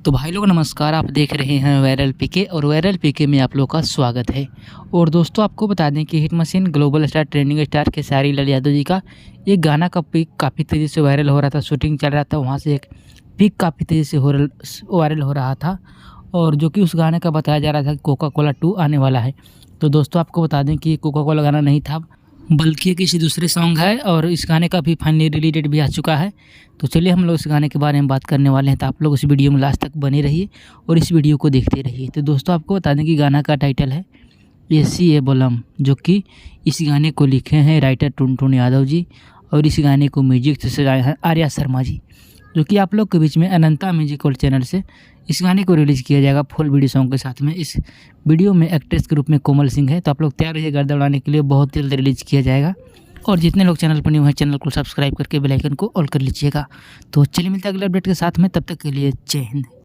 तो भाई लोग नमस्कार, आप देख रहे हैं वायरल पीके और वायरल पीके में आप लोग का स्वागत है। और दोस्तों आपको बता दें कि hit machine global star trending star Khesari Lal Yadav ji का एक गाना का पिक काफ़ी तेज़ी से वायरल हो रहा था, शूटिंग चल रहा था, वहाँ से एक पिक काफ़ी तेज़ी से वायरल हो रहा था और जो कि उस गाने का बताया जा रहा था कि कोका कोला 2 आने वाला है। तो दोस्तों आपको बता दें कि कोका कोला गाना नहीं था बल्कि किसी दूसरे सॉन्ग है और इस गाने का भी फाइनली रिलीज डेट भी आ चुका है। तो चलिए हम लोग इस गाने के बारे में बात करने वाले हैं, तो आप लोग इस वीडियो में लास्ट तक बने रहिए और इस वीडियो को देखते रहिए। तो दोस्तों आपको बता दें कि गाना का टाइटल है एसी ए बलम, जो कि इस गाने को लिखे हैं राइटर टुनटुन यादव जी और इस गाने को म्यूजिक से सजाए हैं आर्या शर्मा जी, जो कि आप लोग के बीच में अनंता म्यूजिकल चैनल से इस गाने को रिलीज़ किया जाएगा फुल वीडियो सॉन्ग के साथ में। इस वीडियो में एक्ट्रेस के रूप में कोमल सिंह है। तो आप लोग तैयार रहिए, गर्दा उड़ाने के लिए बहुत जल्द रिलीज़ किया जाएगा। और जितने लोग चैनल पर न्यू हैं चैनल को सब्सक्राइब करके बेल आइकन को ऑल कर लीजिएगा। तो चलिए मिलते हैं अगले अपडेट के साथ में, तब तक के लिए जय हिंद।